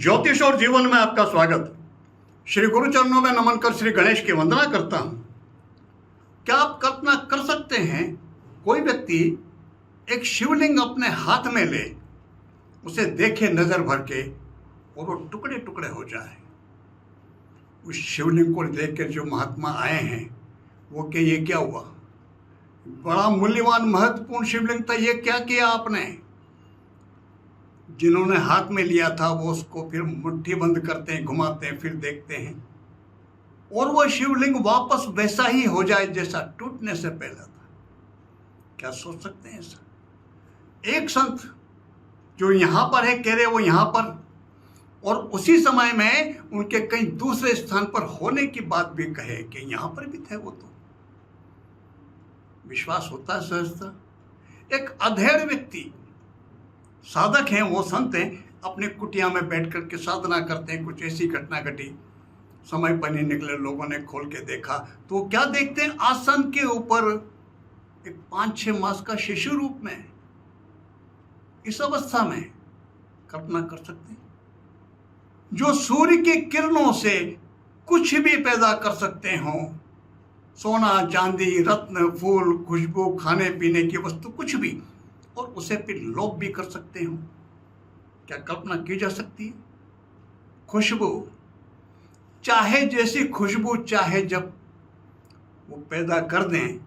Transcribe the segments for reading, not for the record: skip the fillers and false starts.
ज्योतिष और जीवन में आपका स्वागत। श्री गुरु चरणों में नमन कर श्री गणेश की वंदना करता हूं। क्या आप कल्पना कर सकते हैं कोई व्यक्ति एक शिवलिंग अपने हाथ में ले, उसे देखे नजर भर के और वो टुकड़े टुकड़े हो जाए। उस शिवलिंग को देखकर जो महात्मा आए हैं वो कि ये क्या हुआ, बड़ा मूल्यवान महत्वपूर्ण शिवलिंग था, ये क्या किया आपने। जिन्होंने हाथ में लिया था वो उसको फिर मुट्ठी बंद करते हैं, घुमाते हैं, फिर देखते हैं और वो शिवलिंग वापस वैसा ही हो जाए जैसा टूटने से पहले था। क्या सोच सकते हैं ऐसा। एक संत जो यहाँ पर है कह रहे वो यहाँ पर, और उसी समय में उनके कहीं दूसरे स्थान पर होने की बात भी कहे कि यहाँ पर भी थे वो। तो विश्वास होता है सहजता। एक अधेड़ व्यक्ति, साधक हैं, वो संत हैं, अपने कुटिया में बैठ करके साधना करते हैं। कुछ ऐसी घटना घटी, समय पर नहीं निकले, लोगों ने खोल के देखा तो क्या देखते हैं, आसन के ऊपर एक 5-6 मास का शिशु रूप में। इस अवस्था में कल्पना कर सकते हैं जो सूर्य की किरणों से कुछ भी पैदा कर सकते हो, सोना चांदी रत्न फूल खुशबू खाने पीने की वस्तु कुछ भी, और उसे फिर लोभ भी कर सकते हो। क्या कल्पना की जा सकती है। खुशबू, चाहे जैसी खुशबू चाहे जब वो पैदा कर दें,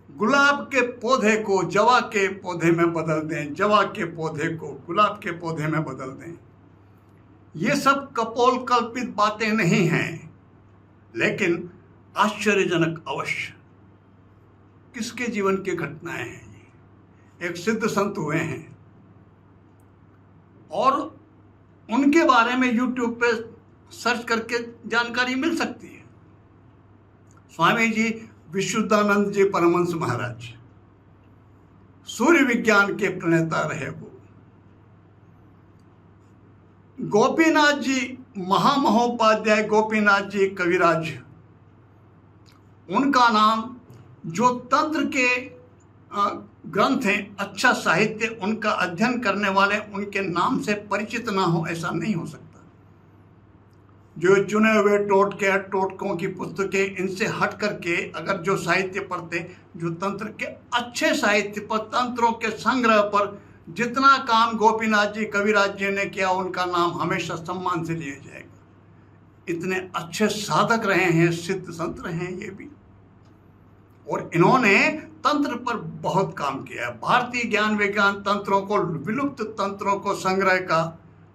गुलाब के पौधे को जवा के पौधे में बदल दें, जवा के पौधे को गुलाब के पौधे में बदल दें। ये सब कपोल कल्पित बातें नहीं हैं, लेकिन आश्चर्यजनक अवश्य किसके जीवन की घटनाएं हैं। एक सिद्ध संत हुए हैं और उनके बारे में YouTube पे सर्च करके जानकारी मिल सकती है। स्वामी जी विशुद्धानंद जी परमहंस महाराज, सूर्य विज्ञान के प्रणेता रहे वो। गोपीनाथ जी महामहोपाध्याय गोपीनाथ जी कविराज, उनका नाम, जो तंत्र के ग्रंथ हैं, अच्छा साहित्य, उनका अध्ययन करने वाले उनके नाम से परिचित ना हो ऐसा नहीं हो सकता। जो चुने हुए टोटकों की पुस्तकें, इनसे हट करके अगर जो साहित्य पढ़ते, जो तंत्र के अच्छे साहित्य पर, तंत्रों के संग्रह पर जितना काम गोपीनाथ जी कविराज जी ने किया, उनका नाम हमेशा सम्मान से लिया जाएगा। इतने अच्छे साधक रहे हैं, सिद्ध संत रहे हैं ये भी, और इन्होंने तंत्र पर बहुत काम किया है। भारतीय ज्ञान विज्ञान तंत्रों को, विलुप्त तंत्रों को संग्रह का,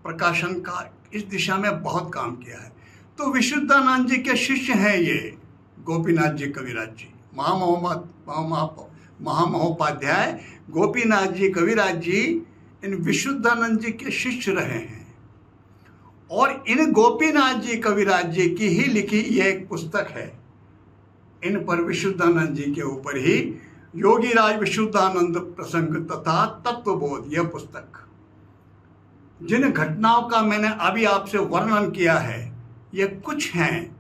प्रकाशन का, इस दिशा में बहुत काम किया है। तो विशुद्धानंद जी के शिष्य हैं ये गोपीनाथ जी कविराज जी। महामहोपाध्याय गोपीनाथ जी कविराज जी इन विशुद्धानंद जी के शिष्य रहे हैं, और इन गोपीनाथ जी कविराज जी की ही लिखी यह एक पुस्तक है। इन पर विशुद्धानंद जी के ऊपर ही योगीराज विशुद्धानंद प्रसंग तथा तत्वबोध, यह पुस्तक। जिन घटनाओं का मैंने अभी आपसे वर्णन किया है, ये कुछ हैं।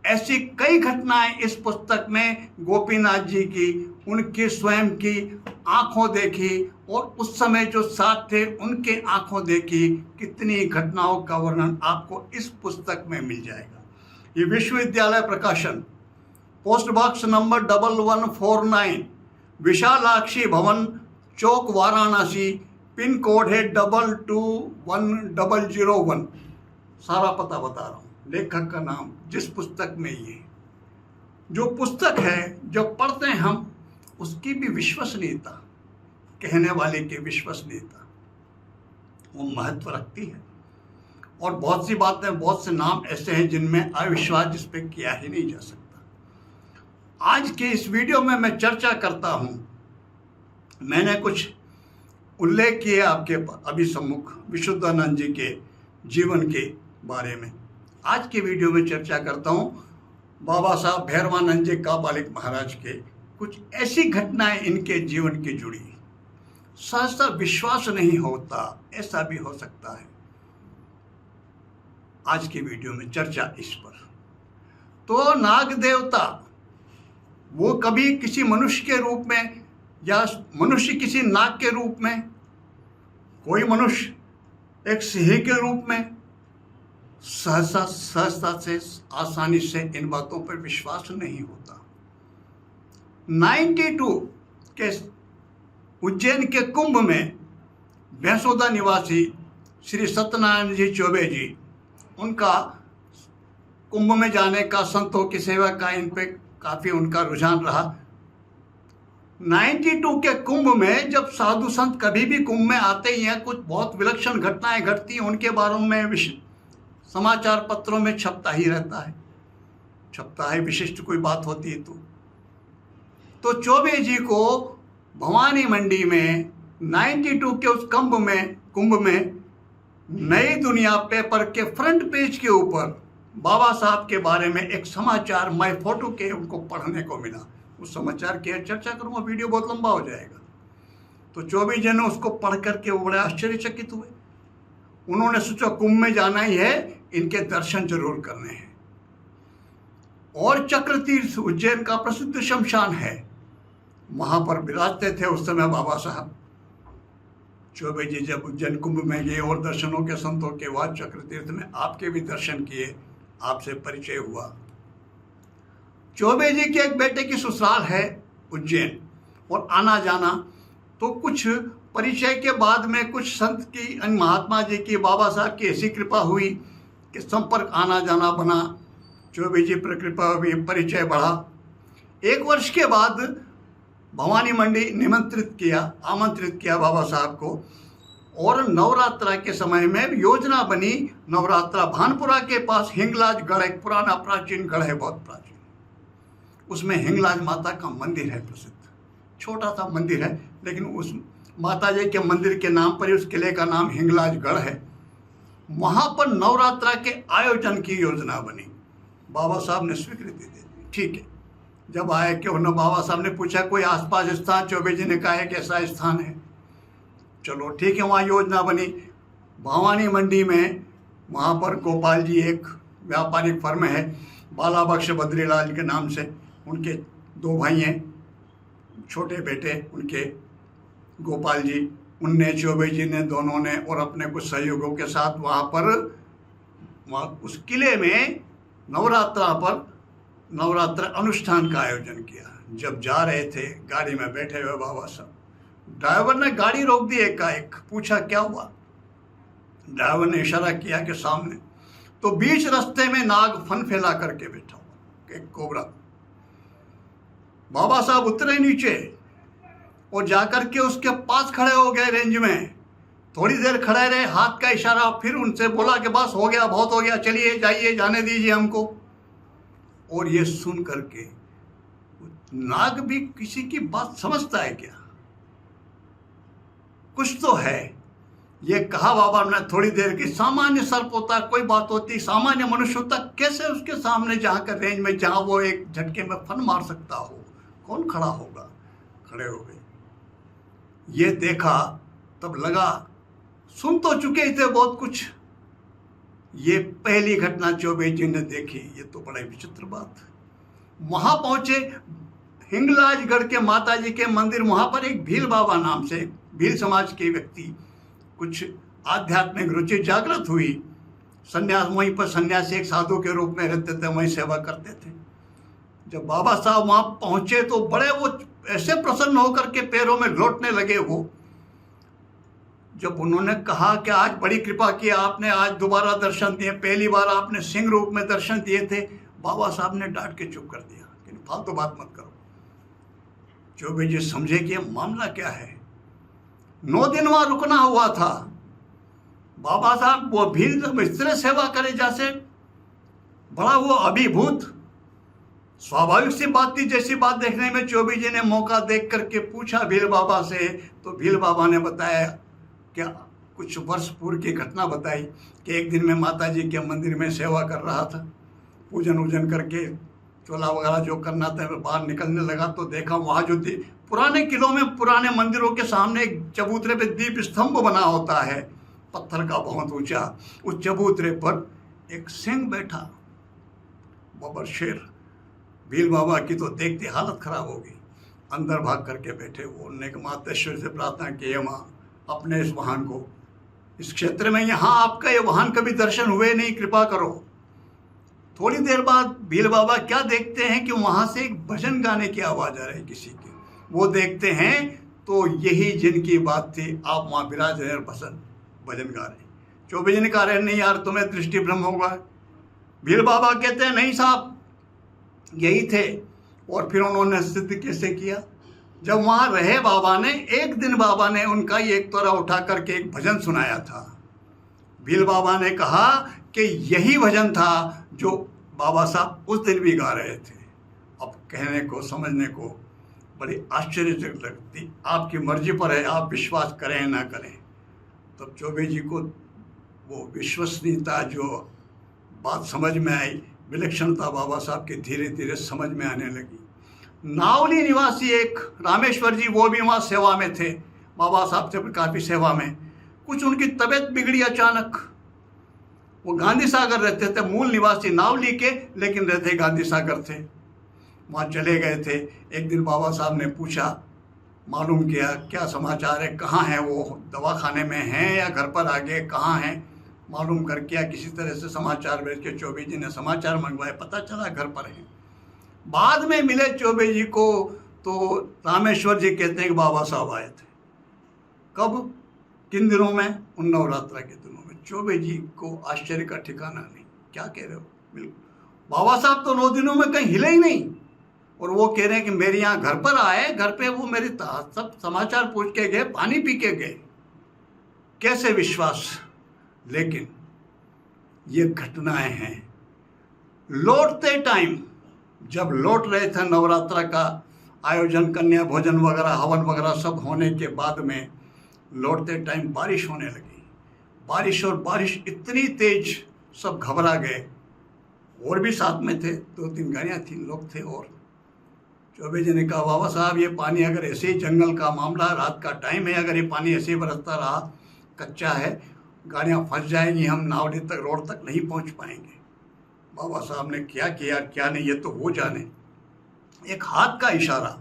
ऐसी कई घटनाएं इस पुस्तक में गोपीनाथ जी की, उनकी स्वयं की आंखों देखी, और उस समय जो साथ थे उनके आंखों देखी, कितनी घटनाओं का वर्णन आपको इस पुस्तक में मिल जाएगा। ये विश्वविद्यालय प्रकाशन, पोस्ट बॉक्स नंबर 1149, विशालाक्षी भवन चौक वाराणसी, पिन कोड है 221001। सारा पता बता रहा हूँ, लेखक का नाम, जिस पुस्तक में ये जो पुस्तक है, जो पढ़ते हैं हम, उसकी भी विश्वसनीयता, कहने वाले की विश्वसनीयता वो महत्व रखती है। और बहुत सी बातें, बहुत से नाम ऐसे हैं जिनमें अविश्वास जिस पे किया ही नहीं जा सकता। आज के इस वीडियो में मैं चर्चा करता हूं, मैंने कुछ उल्लेख किए आपके अभी सम्मुख विशुद्धानंद जी के जीवन के बारे में। आज के वीडियो में चर्चा करता हूं बाबा साहब भैरवानंद जी कापालिक महाराज के कुछ ऐसी घटनाएं इनके जीवन की जुड़ी, सहसा विश्वास नहीं होता, ऐसा भी हो सकता है। आज की वीडियो में चर्चा इस पर। तो नाग देवता, वो कभी किसी मनुष्य के रूप में, या मनुष्य किसी नाग के रूप में, कोई मनुष्य एक सिंह के रूप में, सहजता से आसानी से इन बातों पर विश्वास नहीं होता। 92 के उज्जैन के कुंभ में भैंसोदा निवासी श्री सत्यनारायण जी चौबे जी, उनका कुंभ में जाने का, संतों की सेवा का इन पे काफ़ी उनका रुझान रहा। 92 के कुंभ में जब साधु संत कभी भी कुंभ में आते ही हैं, कुछ बहुत विलक्षण घटनाएं घटती हैं, उनके बारे में समाचार पत्रों में छपता ही रहता है, छपता है, विशिष्ट कोई बात होती है तो चौबे जी को भवानी मंडी में 92 के उस कुंभ में नई दुनिया पेपर के फ्रंट पेज के ऊपर बाबा साहब के बारे में एक समाचार मैं फोटो के उनको पढ़ने को मिला। उस समाचार की चर्चा करूँगा, वीडियो बहुत लंबा हो जाएगा। तो चौबे जी ने उसको पढ़ करके वो बड़े आश्चर्यचकित हुए। उन्होंने सोचा कुंभ में जाना ही है, इनके दर्शन जरूर करने हैं। और चक्र तीर्थ उज्जैन का प्रसिद्ध शमशान है, वहाँ पर विराजते थे उस समय बाबा साहब। चौबे जी जब उज्जैन कुंभ में गए और दर्शनों के संतों के बाद चक्र तीर्थ में आपके भी दर्शन किए, आपसे परिचय हुआ। चौबे जी के एक बेटे की ससुराल है उज्जैन, और आना जाना तो कुछ परिचय के बाद में कुछ संत की, महात्मा जी की, बाबा साहब की ऐसी कृपा हुई कि संपर्क आना जाना बना। चौबे जी पर कृपा हुई, परिचय बढ़ा। 1 वर्ष के बाद भवानी मंडी आमंत्रित किया बाबा साहब को, और नवरात्रा के समय में योजना बनी। नवरात्रा भानपुरा के पास हिंगलाज गढ़, एक पुराना प्राचीन गढ़ है, बहुत प्राचीन, उसमें हिंगलाज माता का मंदिर है प्रसिद्ध, छोटा सा मंदिर है, लेकिन उस माता जी के मंदिर के नाम पर उस किले का नाम हिंगलाज गढ़ है। वहाँ पर नवरात्रा के आयोजन की योजना बनी, बाबा साहब ने स्वीकृति दे दी। ठीक है, जब आए कि उन्होंने, बाबा साहब ने पूछा कोई आसपास स्थान, चौबे जी ने कहा है कि ऐसा स्थान है, चलो ठीक है। वहाँ योजना बनी भवानी मंडी में, वहाँ पर गोपाल जी, एक व्यापारिक फर्म है बाला बख्श बद्रीलाल के नाम से, उनके 2 भाई हैं, छोटे बेटे उनके गोपाल जी, उनने, चौबे जी ने, दोनों ने और अपने कुछ सहयोगों के साथ वहाँ उस किले में नवरात्र अनुष्ठान का आयोजन किया। जब जा रहे थे गाड़ी में बैठे हुए बाबा साहब, ड्राइवर ने गाड़ी रोक दी एकाएक, पूछा क्या हुआ। ड्राइवर ने इशारा किया कि सामने, तो बीच रास्ते में नाग फन फैला करके बैठा हुआ, एक कोबरा। बाबा साहब उतरे नीचे और जाकर के उसके पास खड़े हो गए रेंज में। थोड़ी देर खड़े रहे, हाथ का इशारा, फिर उनसे बोला कि बस हो गया, बहुत हो गया, चलिए जाइए, जाने दीजिए हमको। और ये सुन करके नाग भी किसी की बात समझता है क्या, कुछ तो है। ये कहा बाबा ने थोड़ी देर की, सामान्य सर्प होता, कोई बात होती, सामान्य मनुष्य होता, कैसे उसके सामने जहाँ का रेंज में, जहाँ वो एक झटके में फन मार सकता हो, कौन खड़ा होगा। खड़े हो गए, ये देखा, तब लगा, सुन तो चुके ही थे बहुत कुछ, ये पहली घटना चौबे जी ने देखी, ये तो बड़ा विचित्र बात। वहाँ पहुँचे हिंगलाजगढ़ के माता जी के मंदिर, वहाँ पर एक भील बाबा नाम से, भील समाज के व्यक्ति, कुछ आध्यात्मिक रुचि जागृत हुई। संन्यास, वहीं पर सन्यासी एक साधु के रूप में रहते थे, वहीं सेवा करते थे। जब बाबा साहब वहाँ पहुँचे तो बड़े वो ऐसे प्रसन्न होकर के पैरों में लौटने लगे वो। जब उन्होंने कहा कि आज बड़ी कृपा की आपने, आज दोबारा दर्शन दिए, पहली बार आपने सिंह रूप में दर्शन दिए थे, बाबा साहब ने डांट के चुप कर दिया कि फालतू बात मत करो। चौबे जी समझे कि मामला क्या है। 9 दिन वहाँ रुकना हुआ था। बाबा साहब वो भील इस तरह सेवा करे जैसे बड़ा वो अभिभूत, स्वाभाविक सी बात थी। जैसी बात देखने में चौबे जी ने मौका देख करके पूछा भील बाबा से, तो भील बाबा ने बताया क्या, कुछ वर्ष पूर्व की घटना बताई कि एक दिन मैं माता जी के मंदिर में सेवा कर रहा था, पूजन वूजन करके चोला वगैरह जो करना था, बाहर निकलने लगा तो देखा वहाँ जो पुराने किलों में, पुराने मंदिरों के सामने एक चबूतरे पे दीप स्तंभ बना होता है, पत्थर का बहुत ऊंचा। उस चबूतरे पर एक सिंह बैठा, बबर शेर। भील बाबा की तो देखते हालत खराब हो गई, अंदर भाग करके बैठे वो। उन्होंने मातेश्वर से प्रार्थना की, माँ अपने इस वाहन को इस क्षेत्र में यहाँ आपका ये वाहन कभी दर्शन हुए नहीं, कृपा करो। थोड़ी देर बाद भील बाबा क्या देखते हैं कि वहाँ से एक भजन गाने की आवाज़ आ रही किसी की। वो देखते हैं तो यही जिनकी बात थी, आप वहाँ विराज रहे भजन गा रहे। चौबे जी ने कहा रहे नहीं यार, तुम्हें दृष्टि भ्रम होगा। भील बाबा कहते हैं नहीं साहब, यही थे। और फिर उन्होंने सिद्ध कैसे किया, जब वहाँ रहे बाबा ने, एक दिन बाबा ने उनका ये एक तोरा उठा करके एक भजन सुनाया था। भील बाबा ने कहा कि यही भजन था जो बाबा साहब उस दिन भी गा रहे थे। अब कहने को समझने को बड़ी आश्चर्यजनक लगती, आपकी मर्जी पर है, आप विश्वास करें ना करें। तब चौबे जी को वो विश्वसनीयता जो बात समझ में आई, विलक्षणता बाबा साहब की धीरे धीरे समझ में आने लगी। नावली निवासी एक रामेश्वर जी, वो भी वहाँ सेवा में थे, बाबा साहब से काफ़ी सेवा में। कुछ उनकी तबीयत बिगड़ी अचानक। वो गांधी सागर रहते थे, मूल निवासी नावली के, लेकिन रहते गांधी सागर थे। वहाँ चले गए थे। एक दिन बाबा साहब ने पूछा, मालूम किया क्या समाचार है, कहाँ हैं वो, दवाखाने में हैं या घर पर आ गए, कहाँ हैं, मालूम कर किया। किसी तरह से समाचार भेज के चौबे जी ने समाचार मंगवाए, पता चला घर पर हैं। बाद में मिले चौबे जी को तो रामेश्वर जी कहते हैं कि बाबा साहब आए थे। कब, किन दिनों में? उन नवरात्रा के दिनों में। चौबे जी को आश्चर्य का ठिकाना नहीं, क्या कह रहे हो, बिल्कुल बाबा साहब तो 9 दिनों में कहीं हिले ही नहीं। और वो कह रहे हैं कि मेरे यहाँ घर पर आए, घर पे वो मेरे सब समाचार पूछ के गए, पानी पी के गए। कैसे विश्वास। लेकिन ये घटनाएं हैं। लौटते टाइम, जब लौट रहे थे नवरात्रा का आयोजन, कन्या भोजन वगैरह, हवन वगैरह सब होने के बाद में लौटते टाइम बारिश होने लगी। बारिश, और बारिश इतनी तेज, सब घबरा गए। और भी साथ में थे, 2-3 गाड़ियाँ थी, लोग थे। और चौबे जी ने कहा बाबा साहब ये पानी अगर ऐसे ही, जंगल का मामला, रात का टाइम है, अगर ये पानी ऐसे ही बरसता रहा, कच्चा है, गाड़ियाँ फंस जाएंगी, हम नावली तक, रोड तक नहीं पहुंच पाएंगे। बाबा साहब ने क्या किया क्या नहीं ये तो हो जाने, एक हाथ का इशारा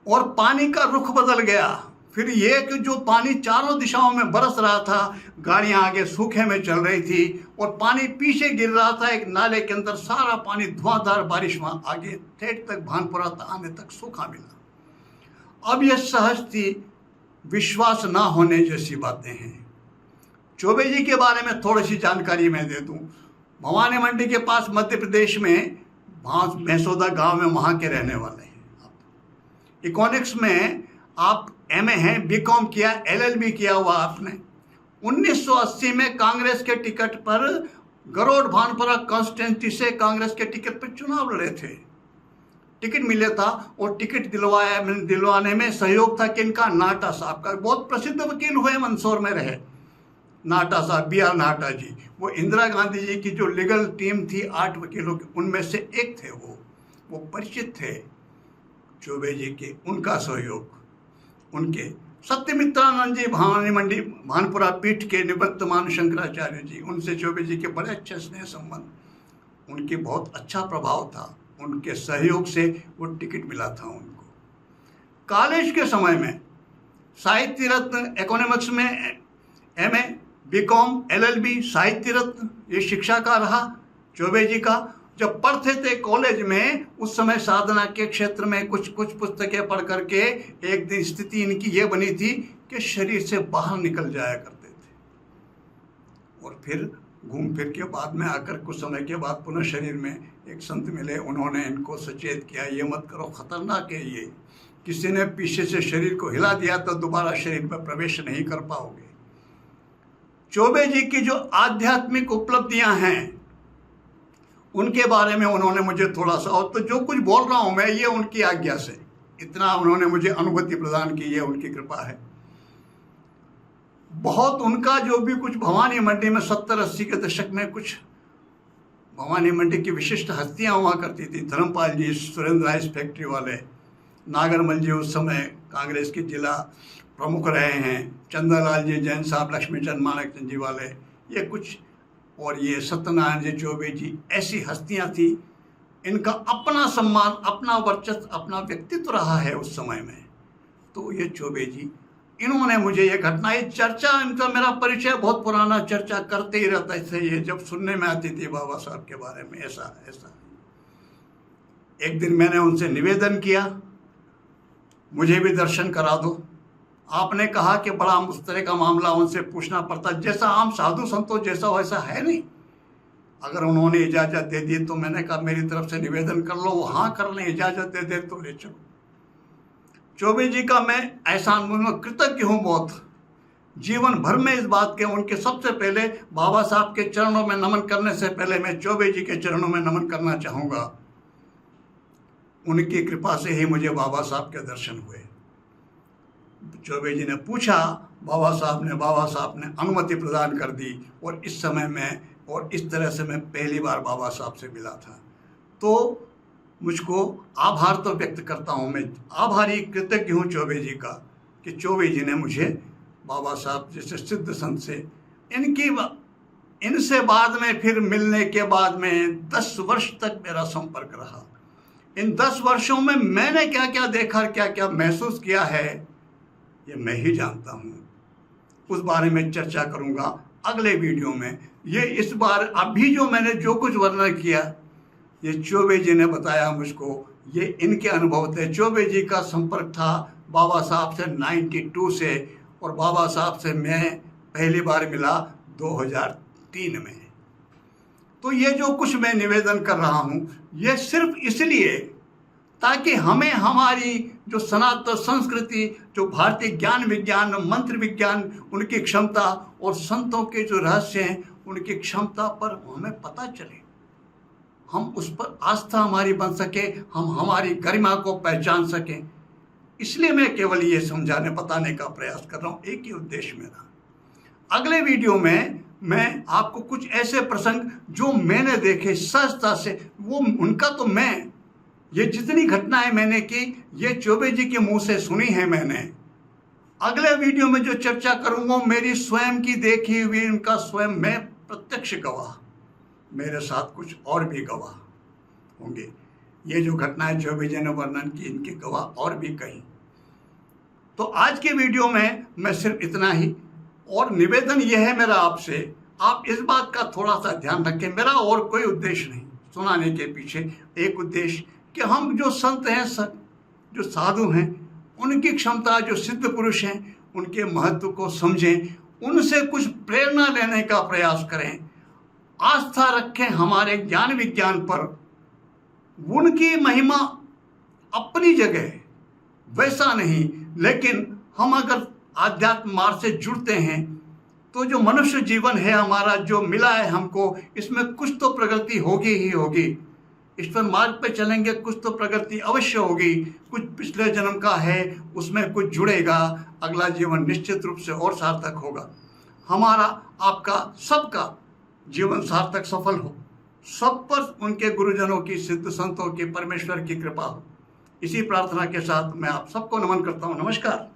और पानी का रुख बदल गया। फिर ये कि जो पानी चारों दिशाओं में बरस रहा था, गाड़ियां आगे सूखे में चल रही थी और पानी पीछे गिर रहा था एक नाले के अंदर, सारा पानी धुआंधार बारिश वहाँ आगे ठेठ तक भानपुरा आने तक सूखा मिला। अब यह सहज थी, विश्वास ना होने जैसी बातें हैं। चौबे जी के बारे में थोड़ी सी जानकारी मैं दे दूं। भवानी मंडी के पास मध्य प्रदेश में भैंसोदा गांव में वहाँ के रहने वाले हैं। इकोनॉमिक्स में आप एमए हैं, बीकॉम किया, एलएलबी किया हुआ आपने। 1980 में कांग्रेस के टिकट पर गरोड़ भानपुरा कॉन्स्टिट्यूंसी से कांग्रेस के टिकट पर चुनाव लड़े थे। टिकट मिले था और टिकट दिलवाने में सहयोग था किनका? नाटा साहब का। बहुत प्रसिद्ध वकील हुए, मंदसौर में रहे नाटा साहब, BR नाटा जी। वो इंदिरा गांधी जी की जो लीगल टीम थी 8 वकीलों की, उनमें से एक थे वो परिचित थे चौबे जी के। उनका सहयोग, उनके सत्यमित्रानंद जी भवानी मंडी भानपुरा पीठ के निवर्तमान शंकराचार्य जी, उनसे चौबे जी के बड़े अच्छे स्नेह संबंध, उनकी बहुत अच्छा प्रभाव था। उनके सहयोग से वो टिकट मिला था उनको। कॉलेज के समय में साहित्य रत्न, इकोनॉमिक्स में MA, बीकॉम, LLB, साहित्य रत्न, ये शिक्षा का रहा चौबे जी का। जब पढ़ते थे कॉलेज में, उस समय साधना के क्षेत्र में कुछ पुस्तकें पढ़ करके एक दिन स्थिति इनकी ये बनी थी कि शरीर से बाहर निकल जाया करते थे। और फिर घूम फिर के बाद में आकर कुछ समय के बाद पुनः शरीर में एक संत मिले, उन्होंने इनको सचेत किया, ये मत करो, खतरनाक है ये। किसी ने पीछे से शरीर को हिला दिया तो दोबारा शरीर पर प्रवेश नहीं कर पाओगे। चौबे जी की जो आध्यात्मिक उपलब्धियां हैं, उनके बारे में उन्होंने मुझे थोड़ा सा, और तो जो कुछ बोल रहा हूं मैं, ये उनकी आज्ञा से, इतना उन्होंने मुझे अनुभूति प्रदान की, ये उनकी कृपा है। बहुत उनका जो भी कुछ भवानी मंडी में 70-80 के दशक में कुछ भवानी मंडी की विशिष्ट हस्तियां हुआ करती थी। धर्मपाल जी, सुरेंद्र राइस फैक्ट्री वाले, नागरमल जी उस समय कांग्रेस के जिला प्रमुख रहे हैं, चंद्रलाल जी, जैन साहब, लक्ष्मीचंद माणकचंद जी वाले, ये कुछ, और ये सत्यनारायण जी, चौबे जी, ऐसी हस्तियां थी। इनका अपना सम्मान, अपना वर्चस्व, अपना व्यक्तित्व रहा है उस समय में। तो ये चौबे जी इन्होंने मुझे ये घटना, ये चर्चा, इनका मेरा परिचय बहुत पुराना, चर्चा करते ही रहता है ये जब सुनने में आती थी बाबा साहब के बारे में ऐसा ऐसा। एक दिन मैंने उनसे निवेदन किया, मुझे भी दर्शन करा दो। आपने कहा कि बड़ा उस तरह का मामला उनसे पूछना पड़ता, जैसा आम साधु संतों जैसा वैसा है नहीं। अगर उन्होंने इजाज़त दे दी तो मैंने कहा मेरी तरफ से निवेदन कर लो, वो हाँ कर लें, इजाज़त दे दे तो ले चलो। चौबे जी का मैं एहसान में कृतज्ञ हूँ बहुत, जीवन भर में इस बात के। उनके सबसे पहले बाबा साहब के चरणों में नमन करने से पहले मैं चौबे जी के चरणों में नमन करना चाहूँगा। उनकी कृपा से ही मुझे बाबा साहब के दर्शन हुए। चौबे जी ने पूछा, बाबा साहब ने अनुमति प्रदान कर दी, और इस समय में और इस तरह से मैं पहली बार बाबा साहब से मिला था। तो मुझको आभार तो व्यक्त करता हूँ, मैं आभारी कृतज्ञ हूँ चौबे जी का कि चौबे जी ने मुझे बाबा साहब जैसे सिद्ध संत से इनसे बाद में फिर मिलने के बाद में 10 वर्ष तक मेरा संपर्क रहा। इन 10 वर्षों में मैंने क्या क्या देखा, क्या क्या महसूस किया है, ये मैं ही जानता हूँ। उस बारे में चर्चा करूँगा अगले वीडियो में। ये इस बार अभी जो मैंने जो कुछ वर्णन किया, ये चौबे जी ने बताया मुझको, ये इनके अनुभव थे। चौबे जी का संपर्क था बाबा साहब से 92 से, और बाबा साहब से मैं पहली बार मिला 2003 में। तो ये जो कुछ मैं निवेदन कर रहा हूँ, ये सिर्फ इसलिए ताकि हमें हमारी जो सनातन संस्कृति, जो भारतीय ज्ञान विज्ञान, मंत्र विज्ञान, उनकी क्षमता और संतों के जो रहस्य हैं उनकी क्षमता पर हमें पता चले, हम उस पर आस्था हमारी बन सके, हम हमारी गरिमा को पहचान सकें। इसलिए मैं केवल ये समझाने बताने का प्रयास कर रहा हूँ, एक ही उद्देश्य मेरा। अगले वीडियो में मैं आपको कुछ ऐसे प्रसंग जो मैंने देखे सहजता से, वो उनका तो मैं ये जितनी घटनाएं मैंने की, ये चौबे जी के मुंह से सुनी है मैंने। अगले वीडियो में जो चर्चा करूँगा मेरी स्वयं की देखी हुई, उनका स्वयं मैं प्रत्यक्ष गवाह, मेरे साथ कुछ और भी गवाह होंगे। ये जो घटनाएं चौबे जी ने वर्णन की, इनके गवाह और भी कई। तो आज के वीडियो में मैं सिर्फ इतना ही, और निवेदन यह है मेरा आपसे, आप इस बात का थोड़ा सा ध्यान रखें। मेरा और कोई उद्देश्य नहीं, सुनाने के पीछे एक उद्देश्य कि हम जो संत हैं, जो साधु हैं, उनकी क्षमता, जो सिद्ध पुरुष हैं, उनके महत्व को समझें, उनसे कुछ प्रेरणा लेने का प्रयास करें, आस्था रखें हमारे ज्ञान विज्ञान पर। उनकी महिमा अपनी जगह वैसा नहीं, लेकिन हम अगर आध्यात्म मार्ग से जुड़ते हैं तो जो मनुष्य जीवन है हमारा, जो मिला है हमको, इसमें कुछ तो प्रगति होगी ही होगी। ईश्वर मार्ग पे चलेंगे, कुछ तो प्रगति अवश्य होगी। कुछ पिछले जन्म का है, उसमें कुछ जुड़ेगा, अगला जीवन निश्चित रूप से और सार्थक होगा। हमारा, आपका, सबका जीवन सार्थक सफल हो, सब पर उनके गुरुजनों की, सिद्ध संतों की, परमेश्वर की कृपा हो। इसी प्रार्थना के साथ मैं आप सबको नमन करता हूँ। नमस्कार।